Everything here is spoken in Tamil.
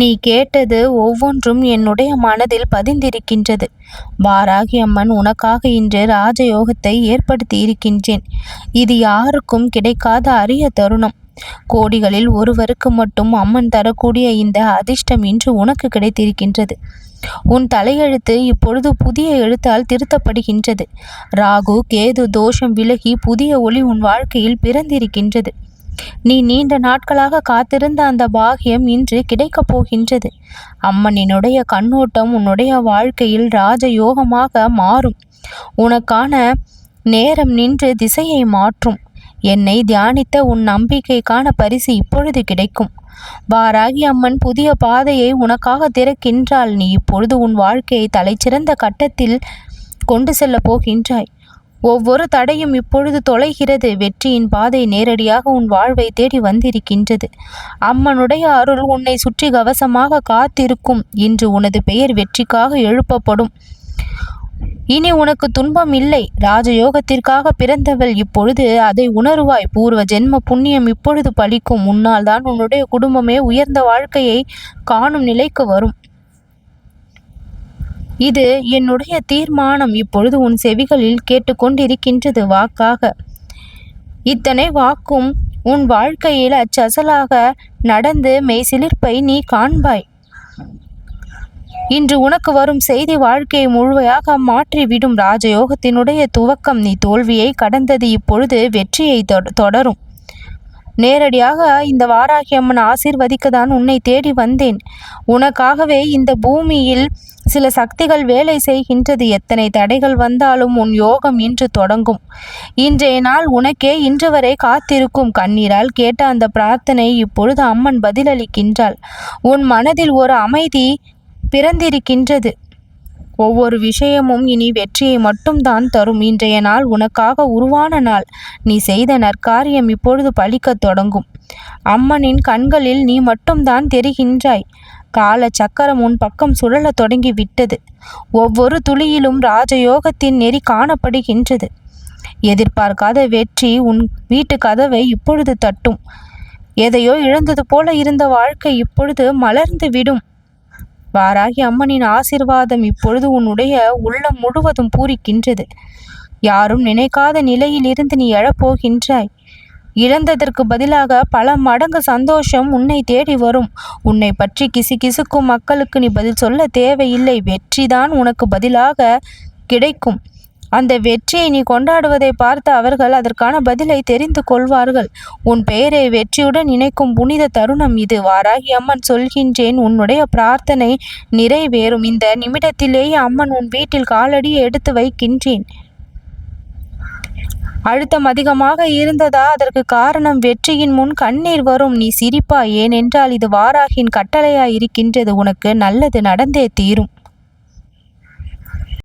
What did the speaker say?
நீ கேட்டது ஒவ்வொன்றும் என்னுடைய மனதில் பதிந்திருக்கின்றது. வாராகி அம்மன், உனக்காக இன்று ராஜயோகத்தை ஏற்படுத்தி இருக்கின்றேன். இது யாருக்கும் கிடைக்காத அரிய தருணம். கோடிகளில் ஒருவருக்கு மட்டும் அம்மன் தரக்கூடிய இந்த அதிர்ஷ்டம் இன்று உனக்கு கிடைத்திருக்கின்றது. உன் தலையெழுத்து இப்பொழுது புதிய எழுத்தால் திருத்தப்படுகின்றது. ராகு கேது தோஷம் விலகி புதிய ஒளி உன் வாழ்க்கையில் பிறந்திருக்கின்றது. நீ நீண்ட நாட்களாக காத்திருந்த அந்த பாக்கியம் இன்று கிடைக்கப் போகின்றது. அம்மனினுடைய கண்ணோட்டம் உன்னுடைய வாழ்க்கையில் ராஜயோகமாக மாறும். உனக்கான நேரம் நின்று திசையை மாற்றும். என்னை தியானித்த உன் நம்பிக்கைக்கான பரிசு இப்பொழுது கிடைக்கும். வாராகி அம்மன் புதிய பாதையை உனக்காக திறக்கின்றாள். நீ இப்பொழுது உன் வாழ்க்கையை தலைச்சிறந்த கட்டத்தில் கொண்டு செல்ல போகின்றாய். ஒவ்வொரு தடையும் இப்பொழுது தொலைகிறது. வெற்றியின் பாதை நேரடியாக உன் வாழ்வை தேடி வந்திருக்கின்றது. அம்மனுடைய அருள் உன்னை சுற்றி கவசமாக காத்திருக்கும். இன்று உனது பெயர் வெற்றிக்காக எழுப்பப்படும். இனி உனக்கு துன்பம் இல்லை. ராஜயோகத்திற்காக பிறந்தவள், இப்பொழுது அதை உணருவாய். பூர்வ ஜென்ம புண்ணியம் இப்பொழுது பலிக்கும். முன்னால் தான் உன்னுடைய குடும்பமே உயர்ந்த வாழ்க்கையை காணும் நிலைக்கு வரும். இது என்னுடைய தீர்மானம் இப்பொழுது உன் செவிகளில் கேட்டுக்கொண்டிருக்கின்றது வாக்காக. இத்தனை வாக்கும் உன் வாழ்க்கையில் அச்சசலாக நடந்து மெய்சிலிர்ப்பை நீ காண்பாய். இன்று உனக்கு வரும் செய்தி வாழ்க்கையை முழுமையாக மாற்றிவிடும். ராஜயோகத்தினுடைய துவக்கம். நீ தோல்வியை கடந்தது இப்பொழுது வெற்றியை தொடரும். நேரடியாக இந்த வாராகி அம்மன் ஆசீர்வதிக்கத்தான் உன்னை தேடி வந்தேன். உனக்காகவே இந்த பூமியில் சில சக்திகள் வேலை செய்கின்றது. எத்தனை தடைகள் வந்தாலும் உன் யோகம் இன்று தொடங்கும். இன்றைய நாள் உனக்கே இன்று வரை காத்திருக்கும். கண்ணீரால் கேட்ட அந்த பிரார்த்தனை இப்பொழுது அம்மன் பதிலளிக்கின்றாள். உன் மனதில் ஒரு அமைதி பிறந்திருக்கின்றது. ஒவ்வொரு விஷயமும் இனி வெற்றியை மட்டும்தான் தரும். இன்றைய நாள் உனக்காக உருவான நாள். நீ செய்த நற்காரியம் இப்பொழுது பலிக்கத் தொடங்கும். அம்மனின் கண்களில் நீ மட்டும்தான் தெரிகின்றாய். கால சக்கரம் உன் பக்கம் சுழல தொடங்கி விட்டது. ஒவ்வொரு துளியிலும் ராஜயோகத்தின் நெறி காணப்படுகின்றது. எதிர்பார்க்காத வெற்றி உன் வீட்டு கதவை இப்பொழுது தட்டும். எதையோ இழந்தது போல இருந்த வாழ்க்கை இப்பொழுது மலர்ந்து விடும். வாராகி அம்மனின் ஆசீர்வாதம் இப்பொழுது உன்னுடைய உள்ளம் முழுவதும் பூரிக்கின்றது. யாரும் நினைக்காத நிலையில் இருந்து நீ எழப்போகின்றாய். இழந்ததற்கு பதிலாக பல மடங்கு சந்தோஷம் உன்னை தேடி வரும். உன்னை பற்றி கிசுகிசுக்கும் மக்களுக்கு நீ பதில் சொல்ல தேவையில்லை. வெற்றிதான் உனக்கு பதிலாக கிடைக்கும். அந்த வெற்றியை நீ கொண்டாடுவதை பார்த்து அவர்கள் அதற்கான பதிலை தெரிந்து கொள்வார்கள். உன் பெயரை வெற்றியுடன் இணைக்கும் புனித தருணம் இது. வாராகி அம்மன் சொல்கின்றேன், உன்னுடைய பிரார்த்தனை நிறைவேறும். இந்த நிமிடத்திலேயே அம்மன் உன் வீட்டில் காலடி எடுத்து வைக்கின்றேன். அழுத்தம் அதிகமாக இருந்ததா? அதற்கு காரணம் வெற்றியின் முன் கண்ணீர் வரும். நீ சிரிப்பாய். ஏனென்றால் இது வாராகியின் கட்டளையாய் இருக்கின்றது. உனக்கு நல்லது நடந்தே தீரும்.